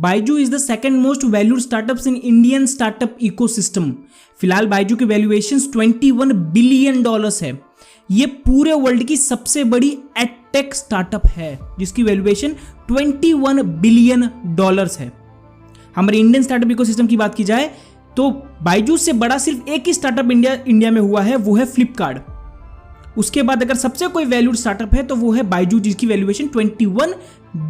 Byju is the second most valued startups in Indian startup ecosystem. फिलहाल बायजू की valuation 21 billion dollars है। ये पूरे वर्ल्ड की सबसे बड़ी एडटेक स्टार्टअप है जिसकी वैल्यूएशन 21 बिलियन डॉलर्स है। हमारे इंडियन स्टार्टअप इकोसिस्टम की बात की जाए तो बायजू से बड़ा सिर्फ एक ही स्टार्टअप इंडिया में हुआ है, वो है फ्लिपकार्ट। उसके बाद अगर सबसे कोई वैल्यूड स्टार्टअप है तो वो है बायजू जिसकी वैल्यूएशन 21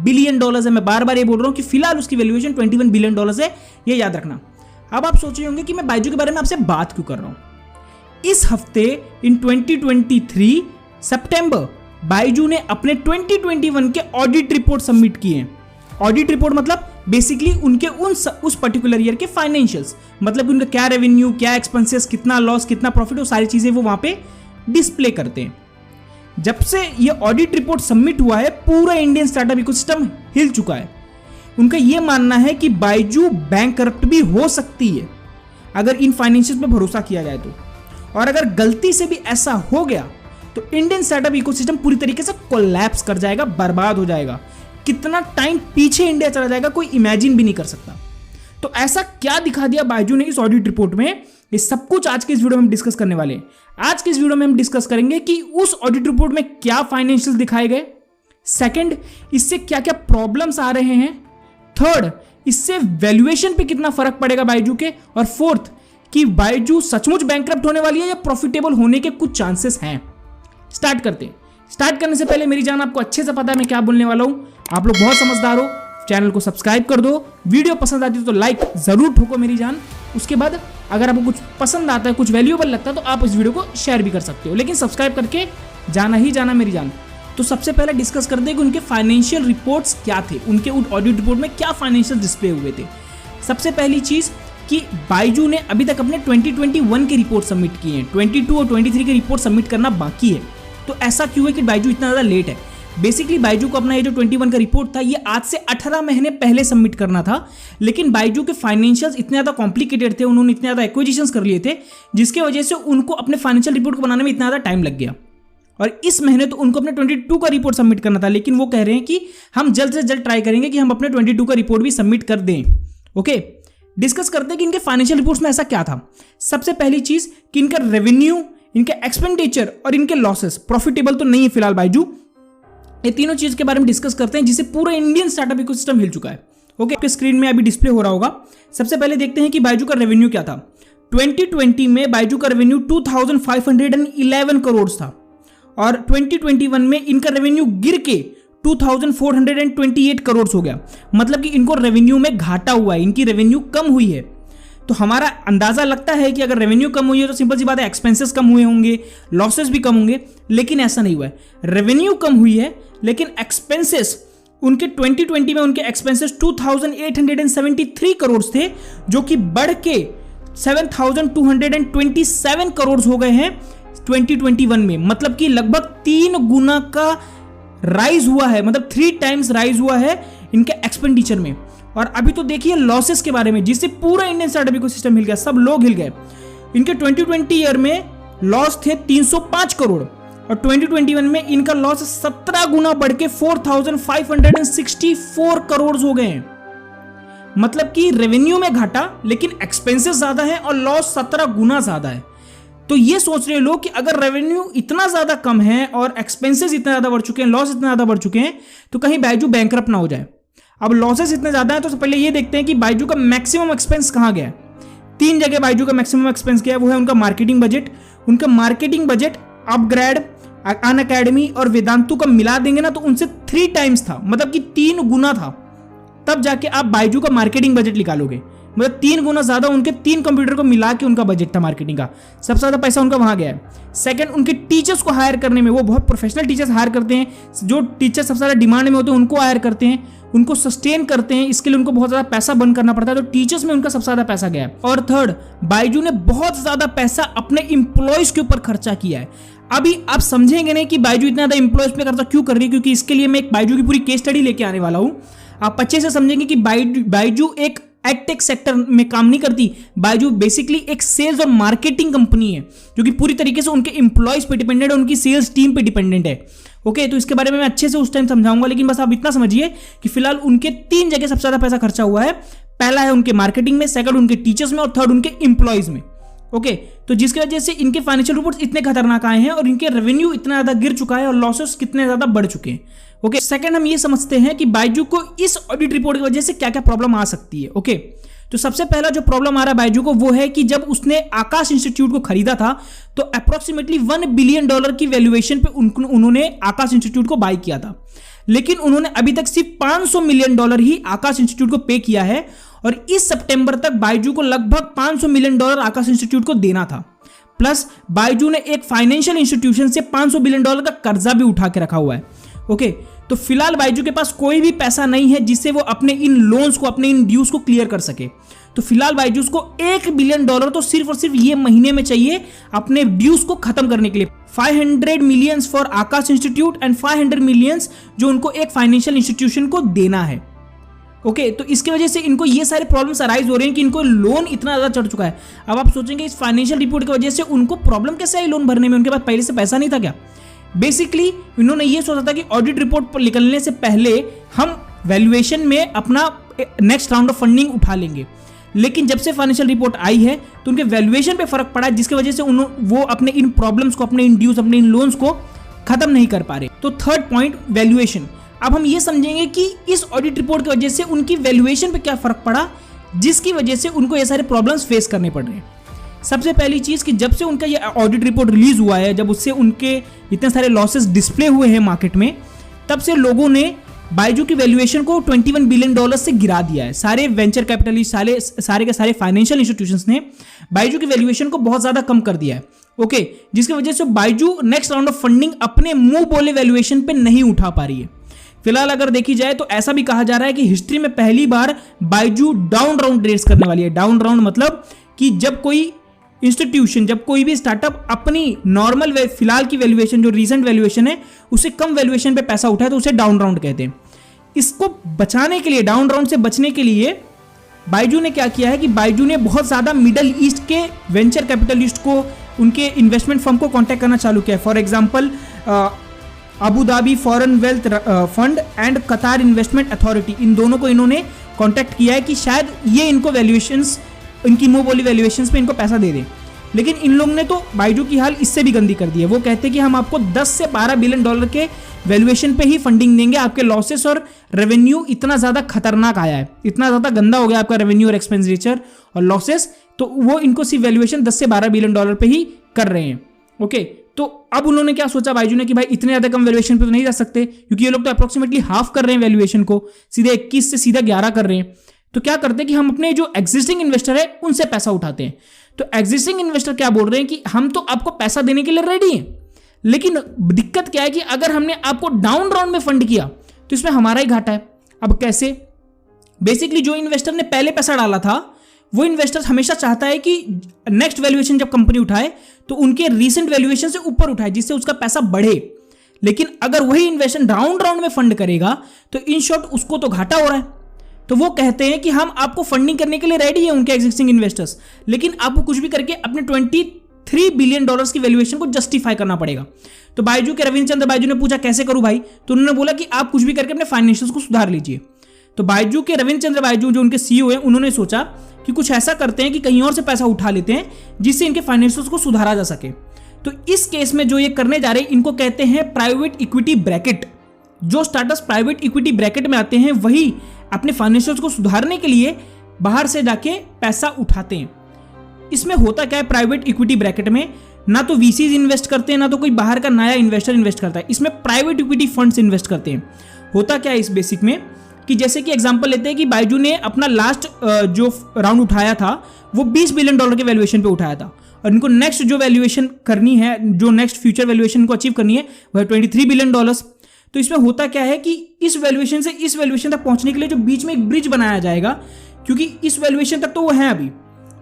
बिलियन डॉलर्स है। मैं बार बार ये बोल रहा हूं कि फिलहाल उसकी वैल्यूएशन 21 बिलियन डॉलर्स है, ये याद रखना। अब आप सोच रहे होंगे कि मैं बायजू के बारे में आपसे बात क्यों कर रहा हूं। इस हफ्ते इन 2023 सितंबर बायजू ने अपने 2021 के ऑडिट रिपोर्ट सबमिट किए हैं। ऑडिट रिपोर्ट मतलब बेसिकली उनके उस पर्टिकुलर ईयर के फाइनेंशियल्स, मतलब उनका क्या रेवेन्यू, क्या एक्सपेंसेस, कितना लॉस, कितना प्रॉफिट, वो सारी चीजें वो वहां पे डिस्प्ले करते हैं। जब से ये ऑडिट रिपोर्ट सबमिट हुआ है पूरा इंडियन स्टार्टअप इकोसिस्टम हिल चुका है। उनका यह मानना है कि बायजू बैंक करप्ट भी हो सकती है अगर इन फाइनेंशियल्स पे भरोसा किया जाए तो, और अगर गलती से भी ऐसा हो गया तो इंडियन स्टार्टअप इकोसिस्टम पूरी तरीके से कोलैप्स कर जाएगा, बर्बाद हो जाएगा। कितना टाइम पीछे इंडिया चला जाएगा कोई इमेजिन भी नहीं कर सकता। तो ऐसा क्या दिखा दिया बायजू ने इस ऑडिट रिपोर्ट में, ये सब कुछ आज के इस वीडियो में हम डिस्कस करने वाले हैं। आज के इस वीडियो में हम डिस्कस करेंगे कि उस ऑडिट रिपोर्ट में क्या फाइनेंशियल दिखाए गए, सेकंड इससे क्या क्या प्रॉब्लम्स आ रहे हैं, थर्ड इससे वैल्यूएशन पे कितना फर्क पड़ेगा बायजू के, और फोर्थ कि बायजू सचमुच बैंकरप्ट होने वाली है या प्रॉफिटेबल होने के कुछ चांसेस हैं। स्टार्ट करते हैं। स्टार्ट करने से पहले मेरी जान आपको अच्छे से पता है मैं क्या बोलने वाला हूं, आप लोग बहुत समझदार हो। चैनल को सब्सक्राइब कर दो, वीडियो पसंद आती है तो लाइक जरूर ठोको मेरी जान। उसके बाद अगर आपको कुछ पसंद आता है, कुछ वैल्यूएबल लगता है तो आप इस वीडियो को शेयर भी कर सकते हो, लेकिन सब्सक्राइब करके जाना ही जाना मेरी जान। तो सबसे पहले डिस्कस करते हैं कि उनके फाइनेंशियल रिपोर्ट्स क्या थे, उनके ऑडिट रिपोर्ट में क्या फाइनेंशियल डिस्प्ले हुए थे। सबसे पहली चीज कि बायजू ने अभी तक अपने 2021 के रिपोर्ट सबमिट किए हैं, 22 और 23 के रिपोर्ट सबमिट करना बाकी है। तो ऐसा क्यों है कि बायजू इतना ज्यादा लेट है। बेसिकली बायजू को अपना ये जो 21 का रिपोर्ट था ये आज से 18 महीने पहले सबमिट करना था, लेकिन बायजू के फाइनेंशियल्स इतने ज्यादा कॉम्प्लिकेटेड थे, उन्होंने इतने ज्यादा एक्विजिशंस कर लिए थे जिसकी वजह से उनको अपने फाइनेंशियल रिपोर्ट को बनाने में इतना ज्यादा टाइम लग गया। और इस महीने तो उनको अपने 22 का रिपोर्ट सबमिट करना था, लेकिन वो कह रहे हैं कि हम जल्द से जल्द ट्राई करेंगे कि हम अपने 22 का रिपोर्ट भी सबमिट कर दें। ओके, डिस्कस करते हैं कि इनके फाइनेंशियल रिपोर्ट्स में ऐसा क्या था। सबसे पहली चीज कि इनका रेवेन्यू, इनके एक्सपेंडिचर और इनके लॉसेस प्रॉफिटेबल तो नहीं है फिलहाल बायजू। ये तीनों चीज के बारे में डिस्कस करते हैं जिससे पूरा इंडियन स्टार्टअप इकोसिस्टम हिल चुका है। ओके, आपके स्क्रीन में अभी डिस्प्ले हो रहा होगा। सबसे पहले देखते हैं कि बायजू का रेवेन्यू क्या था। 2020 में बायजू का रेवेन्यू 2511 करोड़ था और 2021 में इनका रेवेन्यू गिर के 2428 करोड़ हो गया। मतलब कि इनको रेवेन्यू में घाटा हुआ है, इनकी रेवेन्यू कम हुई है। तो हमारा अंदाजा लगता है कि अगर रेवेन्यू कम हुई है तो सिंपल सी बात है एक्सपेंसेस कम हुए होंगे, लॉसेस भी कम होंगे, लेकिन ऐसा नहीं हुआ है। रेवेन्यू कम हुई है लेकिन एक्सपेंसेस उनके 2020 में उनके एक्सपेंसेस 2873 करोड़ थे जो कि बढ़ के 7227 करोड़ हो गए हैं 2021 में। मतलब कि लगभग 3 गुना का राइज हुआ है, मतलब 3 टाइम्स राइज हुआ है इनके एक्सपेंडिचर में। और अभी तो देखिए लॉसेस के बारे में, जिससे पूरा इंडियन स्टार्टअप इकोसिस्टम हिल गया, सब लोग हिल गए। इनके 2020 ईयर में लॉस थे 305 करोड़ और 2021 में इनका लॉस 17 गुना बढ़ के 4564 करोड़ हो गए हैं। मतलब कि रेवेन्यू में घाटा लेकिन एक्सपेंसेस ज्यादा है और लॉस 17 गुना ज्यादा है। तो ये सोच रहे लोग कि अगर रेवेन्यू इतना ज्यादा कम है और एक्सपेंसेस इतना ज्यादा बढ़ चुके हैं, लॉस इतना ज्यादा बढ़ चुके हैं, तो कहीं बायजू बैंकरप्ट ना हो जाए। अब लॉसेस इतने ज्यादा है तो पहले ये देखते हैं कि बायजू का मैक्सिमम एक्सपेंस कहां गया है। 3 जगह बायजू का मैक्सिमम एक्सपेंस गया है, वो है उनका मार्केटिंग बजट। उनका मार्केटिंग बजट अपग्रेड, अनअकैडमी और वेदांतु का मिला देंगे ना तो उनसे 3 टाइम्स था, मतलब कि 3 गुना था। तब जाके आप बायजू का मार्केटिंग बजट निकालोगे, मतलब 3 गुना ज्यादा उनके 3 कंप्यूटर को मिला के उनका बजट था मार्केटिंग का। सबसे ज्यादा पैसा उनका वहां गया है। सेकंड, उनके टीचर्स को हायर करने में, वो बहुत प्रोफेशनल टीचर्स हायर करते हैं, जो टीचर सबसे ज्यादा डिमांड में होते हैं उनको हायर करते हैं, उनको सस्टेन करते हैं, इसके लिए उनको बहुत ज्यादा पैसा बर्न करना पड़ता है, तो टीचर्स में उनका सबसे ज्यादा पैसा गया है। और थर्ड, बायजू ने बहुत ज्यादा पैसा अपने इंप्लॉयज के ऊपर खर्चा किया है। अभी आप समझेंगे नहीं कि बायजू इतना ज्यादा इंप्लॉयज पे खर्चा क्यों कर रही है, क्योंकि इसके लिए मैं एक बायजू की पूरी केस स्टडी लेके आने वाला हूं। आप अच्छे से समझेंगे कि बायजू एक एडटेक सेक्टर में काम नहीं करती। बायजू बेसिकली एक सेल्स और मार्केटिंग कंपनी है जो कि पूरी तरीके से उनके इंप्लॉयज पे डिपेंडेंट है, उनकी सेल्स टीम पे डिपेंडेंट है। ओके, तो इसके बारे में मैं अच्छे से उस टाइम समझाऊंगा, लेकिन बस आप इतना समझिए कि फिलहाल उनके 3 जगह सबसे ज्यादा पैसा खर्चा हुआ है। पहला है उनके मार्केटिंग में, सेकंड उनके टीचर्स में और थर्ड उनके एम्प्लॉयज में। ओके, तो जिसकी वजह से इनके फाइनेंशियल रिपोर्ट्स इतने खतरनाक आए हैं और इनके रेवेन्यू इतना ज्यादा गिर चुका है और लॉसेस कितने ज्यादा बढ़ चुके हैं। ओके, सेकंड हम ये समझते हैं कि बायजू को इस ऑडिट रिपोर्ट की वजह से क्या क्या प्रॉब्लम आ सकती है। ओके, तो सबसे पहला जो प्रॉब्लम आ रहा है बायजू को वो है कि जब उसने आकाश इंस्टीट्यूट को खरीदा था तो अप्रोक्सीमेटली $1 बिलियन की वैल्यूएशन पे उन्होंने आकाश इंस्टीट्यूट को बाय किया था, लेकिन उन्होंने अभी तक सिर्फ $500 मिलियन ही आकाश इंस्टीट्यूट को पे किया है और इस सितंबर तक बायजू को लगभग $500 मिलियन आकाश इंस्टीट्यूट को देना था। प्लस बायजू ने एक फाइनेंशियल इंस्टीट्यूशन से $500 बिलियन का कर्जा भी उठा के रखा हुआ है। ओके, तो फिलहाल बायजू के पास कोई भी पैसा नहीं है जिससे वो अपने इन लोन्स को, अपने इन ड्यूज को क्लियर कर सके। तो फिलहाल बायजूस को $1 बिलियन तो सिर्फ और सिर्फ ये महीने में चाहिए अपने ड्यूज को खत्म करने के लिए। 500 millions for Akash institute and 500 millions जो उनको एक फाइनेंशियल इंस्टीट्यूशन को देना है। ओके, तो इसकी वजह से इनको ये सारे प्रॉब्लम्स अराइज हो रहे हैं कि इनको लोन इतना ज्यादा चढ़ चुका है। अब आप सोचेंगे इस फाइनेंशियल रिपोर्ट की वजह से उनको प्रॉब्लम कैसे आई लोन भरने में, उनके पास पहले से पैसा नहीं था क्या? बेसिकली इन्होंने ये सोचा था कि ऑडिट रिपोर्ट पर निकलने से पहले हम वैल्यूएशन में अपना नेक्स्ट राउंड ऑफ फंडिंग उठा लेंगे, लेकिन जब से फाइनेंशियल रिपोर्ट आई है तो उनके वैल्यूएशन पे फर्क पड़ा है, जिसकी वजह से वो अपने इन प्रॉब्लम्स को, अपने इन ड्यूज, अपने इन लोन्स को खत्म नहीं कर पा रहे। तो थर्ड पॉइंट, वैल्यूएशन। अब हम ये समझेंगे कि इस ऑडिट रिपोर्ट की वजह से उनकी वैल्यूएशन पे क्या फर्क पड़ा, जिसकी वजह से उनको ये सारे प्रॉब्लम्स फेस करने पड़ रहे हैं। सबसे पहली चीज कि जब से उनका ये ऑडिट रिपोर्ट रिलीज हुआ है, जब उससे उनके इतने सारे लॉसेस डिस्प्ले हुए हैं मार्केट में, तब से लोगों ने बायजू की वैल्यूएशन को $21 बिलियन से गिरा दिया है। सारे वेंचर कैपिटलिस्ट, सारे के सारे फाइनेंशियल इंस्टीट्यूशंस ने बायजू की वैल्यूएशन को बहुत ज्यादा कम कर दिया है। ओके, जिसकी वजह से Byju next round of funding अपने मुंह बोले वैल्यूएशन पे नहीं उठा पा रही है। फिलहाल अगर देखी जाए तो ऐसा भी कहा जा रहा है कि हिस्ट्री में पहली बार बायजू डाउन राउंड रेस करने वाली है। डाउन राउंड मतलब कि जब कोई इंस्टीट्यूशन, जब कोई भी स्टार्टअप अपनी नॉर्मल फिलहाल की वैल्यूएशन, जो रीसेंट वैल्यूएशन है, उससे कम वैल्यूएशन पे पैसा उठाए तो उसे डाउन राउंड कहते हैं। इसको बचाने के लिए, डाउन राउंड से बचने के लिए बायजू ने क्या किया है कि बायजू ने बहुत ज्यादा मिडल ईस्ट के वेंचर कैपिटलिस्ट को, उनके इन्वेस्टमेंट फर्म को कांटेक्ट करना चालू किया है। For example Abu Dhabi foreign wealth fund and कतार इन्वेस्टमेंट अथॉरिटी, इन दोनों को इन्होंने कांटेक्ट किया है कि शायद ये इनको वैल्यूएशंस, इनकी मुंह बोली वैल्यूएशंस पे इनको पैसा दे दें। लेकिन इन लोगों ने तो बायजू की हाल इससे भी गंदी कर दी है। वो कहते हैं कि हम आपको $10 से $12 बिलियन के वैल्यूएशन पे ही फंडिंग देंगे, आपके लॉसेस और रेवेन्यू इतना ज्यादा खतरनाक आया है, इतना ज्यादा गंदा हो गया आपका रेवेन्यू और एक्सपेंडिचर और लॉसेस, तो वो इनको सिर्फ वैल्यूएशन $10 से $12 बिलियन पे ही कर रहे हैं। ओके, तो अब उन्होंने क्या सोचा बायजू ने कि भाई इतने ज्यादा कम वैल्यूएशन पे तो नहीं जा सकते, क्योंकि ये लोग तो अप्रोक्सीमेटली हाफ कर रहे हैं वैल्यूएशन को, सीधे 21 से सीधा 11 कर रहे हैं। तो क्या करते हैं कि हम अपने जो एग्जिस्टिंग इन्वेस्टर है उनसे पैसा उठाते हैं। तो एग्जिस्टिंग इन्वेस्टर क्या बोल रहे हैं कि हम तो आपको पैसा देने के लिए रेडी हैं, लेकिन दिक्कत क्या है कि अगर हमने आपको डाउन राउंड में फंड किया तो इसमें हमारा ही घाटा है। अब कैसे? बेसिकली जो इन्वेस्टर ने पहले पैसा डाला था वो इन्वेस्टर हमेशा चाहता है कि नेक्स्ट वैल्यूएशन जब कंपनी उठाए तो उनके रीसेंट वैल्यूएशन से ऊपर उठाए, जिससे उसका पैसा बढ़े। लेकिन अगर वही इन्वेस्टर डाउन राउंड में फंड करेगा तो इन शॉर्ट उसको तो घाटा हो रहा है। तो वो कहते हैं कि हम आपको फंडिंग करने के लिए रेडी हैं, उनके एग्जिस्टिंग इन्वेस्टर्स, लेकिन आपको कुछ भी करके अपने $23 बिलियन की वैल्यूएशन को जस्टिफाई करना पड़ेगा। तो बायजू के रविंद्र चंद्र बायजू ने पूछा कैसे करूं भाई, तो उन्होंने बोला कि आप कुछ भी करके अपने फाइनेंशियल्स को सुधार लीजिए। तो बायजू के रविंद्र चंद्र बायजू जो उनके सीईओ हैं, उन्होंने सोचा कि कुछ ऐसा करते हैं कि कहीं और से पैसा उठा लेते हैं जिससे इनके फाइनेंशियल्स को सुधारा जा सके। तो इस केस में जो ये करने जा रहे हैं इनको कहते हैं प्राइवेट इक्विटी ब्रैकेट। जो स्टार्टअप्स प्राइवेट इक्विटी ब्रैकेट में आते हैं वही अपने फाइनेंशियल्स को सुधारने के लिए बाहर से जाके पैसा उठाते हैं। इसमें होता क्या है, प्राइवेट इक्विटी ब्रैकेट में ना तो वीसीज इन्वेस्ट करते हैं, ना तो कोई बाहर का नया इन्वेस्टर इन्वेस्ट करता है। इसमें प्राइवेट इक्विटी फंड्स इन्वेस्ट करते हैं। होता क्या है इस बेसिक में कि जैसे कि एग्जांपल लेते हैं कि बायजू ने अपना लास्ट जो राउंड उठाया था वो $20 बिलियन के वैल्यूएशन पे उठाया था, और इनको नेक्स्ट जो वैल्यूएशन करनी है, जो नेक्स्ट फ्यूचर वैल्यूएशन को अचीव करनी है वह $23 बिलियन। तो इसमें होता क्या है कि इस वैल्यूएशन से इस वैल्यूएशन तक पहुंचने के लिए जो बीच में एक ब्रिज बनाया जाएगा, क्योंकि इस वैल्यूएशन तक तो वो है अभी,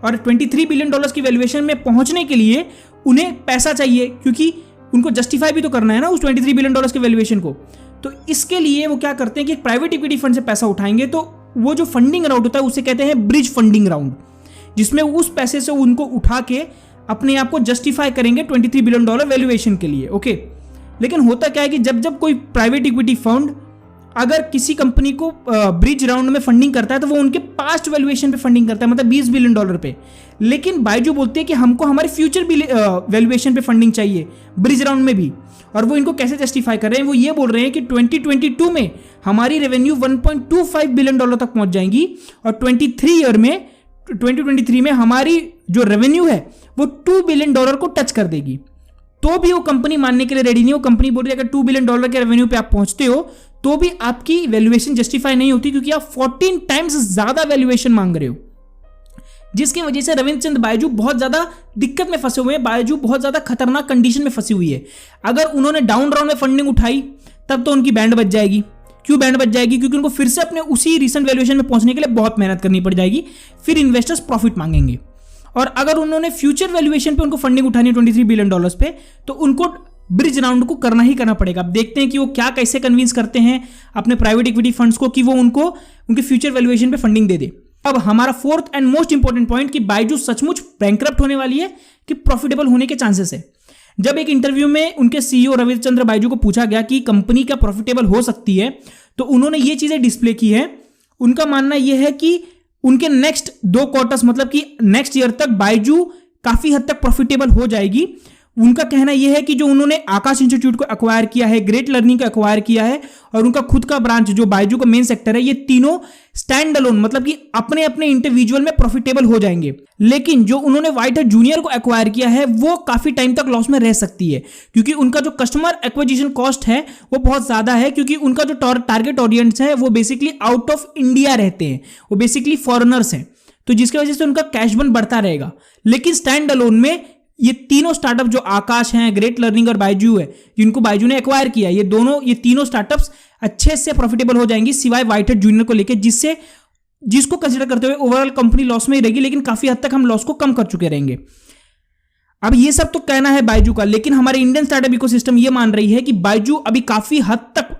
और $23 बिलियन की वैल्यूएशन में पहुंचने के लिए उन्हें पैसा चाहिए, क्योंकि उनको जस्टिफाई भी तो करना है ना उस $23 बिलियन की वैल्यूएशन को। तो इसके लिए वो क्या करते हैं कि प्राइवेट इक्विटी फंड से पैसा उठाएंगे, तो वो जो फंडिंग राउंड होता है उसे कहते हैं ब्रिज फंडिंग राउंड, जिसमें उस पैसे से उनको उठा के अपने आप को जस्टिफाई करेंगे $23 बिलियन वैल्यूएशन के लिए। ओके, लेकिन होता क्या है कि जब जब कोई प्राइवेट इक्विटी फंड अगर किसी कंपनी को ब्रिज राउंड में फंडिंग करता है तो वो उनके पास्ट वैल्यूएशन पे फंडिंग करता है, मतलब $20 बिलियन पे। लेकिन बायजू बोलते हैं कि हमको हमारे फ्यूचर वैल्यूएशन पे फंडिंग चाहिए ब्रिज राउंड में भी। और वो इनको कैसे जस्टिफाई कर रहे हैं, वो ये बोल रहे हैं कि 2022 में हमारी रेवेन्यू $1.25 बिलियन तक पहुंच जाएंगी और 2023 में हमारी जो रेवेन्यू है वो $2 बिलियन को टच कर देगी। तो भी वो कंपनी मानने के लिए रेडी नहीं। वो कंपनी बोल रही है अगर $2 बिलियन के रेवेन्यू पे आप पहुंचते हो तो भी आपकी वैल्यूएशन जस्टिफाई नहीं होती, क्योंकि आप 14 टाइम्स ज्यादा वैल्यूएशन मांग रहे हो, जिसकी वजह से रविंद्र चंद्र बायजू बहुत ज्यादा दिक्कत में फंसे हुए हैं। बायजू बहुत ज्यादा खतरनाक कंडीशन में फंसी हुई है। अगर उन्होंने डाउन राउंड में फंडिंग उठाई तब तो उनकी बैंड बच जाएगी। क्यों बैंड बच जाएगी? क्योंकि उनको फिर से अपने उसी रिसेंट वैल्यूएशन में पहुंचने के लिए बहुत मेहनत करनी पड़ जाएगी, फिर इन्वेस्टर्स प्रॉफिट मांगेंगे। और अगर उन्होंने फ्यूचर वैल्यूएशन पे उनको फंडिंग उठानी है $23 बिलियन पे, तो उनको ब्रिज राउंड को करना ही करना पड़ेगा। अब देखते हैं कि वो क्या कैसे कन्विंस करते हैं अपने प्राइवेट इक्विटी फंड्स को कि वो उनको उनके फ्यूचर वैल्यूएशन पे फंडिंग दे दे। अब हमारा fourth and most important point कि बायजू सचमुच बैंकरप्ट होने वाली है कि प्रॉफिटेबल होने के चांसेस है। जब एक इंटरव्यू में उनके सीईओ रविंद्र चंद्र बायजू को पूछा गया कि कंपनी क्या प्रॉफिटेबल हो सकती है, तो उन्होंने ये चीजें डिस्प्ले की है। उनका मानना यह है कि उनके नेक्स्ट 2 क्वार्टर्स मतलब कि नेक्स्ट ईयर तक बायजू काफी हद तक प्रॉफिटेबल हो जाएगी। उनका कहना यह है कि जो उन्होंने आकाश इंस्टीट्यूट को एक्वायर किया है, ग्रेट लर्निंग को एक्वायर किया है और उनका खुद का ब्रांच जो बायजू का मेन सेक्टर है, ये तीनों स्टैंड अलोन मतलब कि अपने अपने इंडिविजुअल में प्रॉफिटेबल हो जाएंगे। लेकिन जो उन्होंने व्हाइट हार्ट जूनियर को एक्वायर किया है वो काफी टाइम तक लॉस में रह सकती है, क्योंकि उनका जो कस्टमर एक्विजिशन कॉस्ट है वो बहुत ज्यादा है, क्योंकि उनका जो टारगेट ऑडियंस है वो बेसिकली आउट ऑफ इंडिया रहते हैं, वो बेसिकली फॉरेनर्स हैं, तो जिसकी वजह से उनका कैश बर्न बढ़ता रहेगा। लेकिन स्टैंड अलोन में ये तीनों स्टार्टअप जो आकाश हैं, ग्रेट लर्निंग और बायजू है, जिनको बायजू ने एक्वायर किया, ये तीनों स्टार्टअप्स अच्छे से प्रॉफिटेबल हो जाएंगी सिवाय व्हाइट हार्ट जूनियर को लेकर, जिसको कंसीडर करते हुए ओवरऑल कंपनी लॉस में ही रहेगी, लेकिन काफी हद तक हम लॉस को कम कर चुके रहेंगे। अब ये सब तो कहना है बायजू का, लेकिन हमारे इंडियन स्टार्टअप इकोसिस्टम ये मान रही है कि बायजू अभी काफी हद तक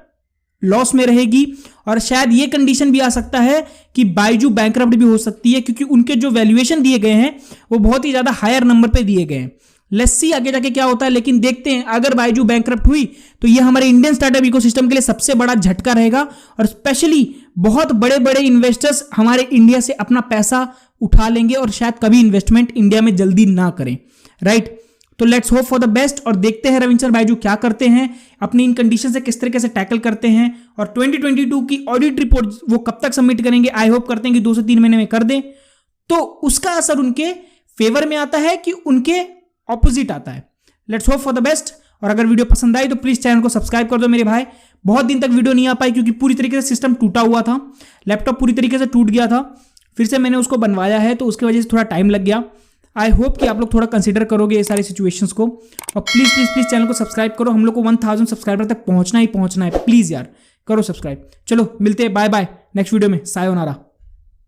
लॉस में रहेगी और शायद ये कंडीशन भी आ सकता है कि बायजू बैंकरप्ट भी हो सकती है, क्योंकि उनके जो वैल्यूएशन दिए गए हैं वो बहुत ही ज्यादा हायर नंबर पे दिए गए हैं। लेट्स सी आगे जाके क्या होता है, लेकिन देखते हैं अगर बायजू बैंकरप्ट हुई तो ये हमारे इंडियन स्टार्टअप इकोसिस्टम के लिए सबसे बड़ा झटका रहेगा और स्पेशली बहुत बड़े बड़े इन्वेस्टर्स हमारे इंडिया से अपना पैसा उठा लेंगे और शायद कभी इन्वेस्टमेंट इंडिया में जल्दी ना करें, राइट। तो let's hope for the best और देखते हैं रविंद्र बायजू क्या करते हैं, अपनी इन कंडीशन से किस तरीके से टैकल करते हैं और 2022 की ऑडिट रिपोर्ट वो कब तक सबमिट करेंगे। आई होप करते हैं कि 2 से 3 महीने में कर दें, तो उसका असर उनके फेवर में आता है कि उनके ऑपोजिट आता है। Let's hope for the best. और अगर वीडियो पसंद आई तो प्लीज चैनल को सब्सक्राइब कर दो मेरे भाई। बहुत दिन तक वीडियो नहीं आ पाई क्योंकि पूरी तरीके से सिस्टम टूटा हुआ था, लैपटॉप पूरी तरीके से टूट गया था, फिर से मैंने उसको बनवाया है तो उसकी वजह से थोड़ा टाइम लग गया। आई होप कि आप लोग थोड़ा कंसीडर करोगे ये सारी सिचुएशंस को और प्लीज प्लीज प्लीज चैनल को सब्सक्राइब करो। हम लोग को 1000 सब्सक्राइबर तक पहुंचना ही पहुंचना है, प्लीज यार करो सब्सक्राइब। चलो मिलते हैं, बाय बाय नेक्स्ट वीडियो में, सायोनारा।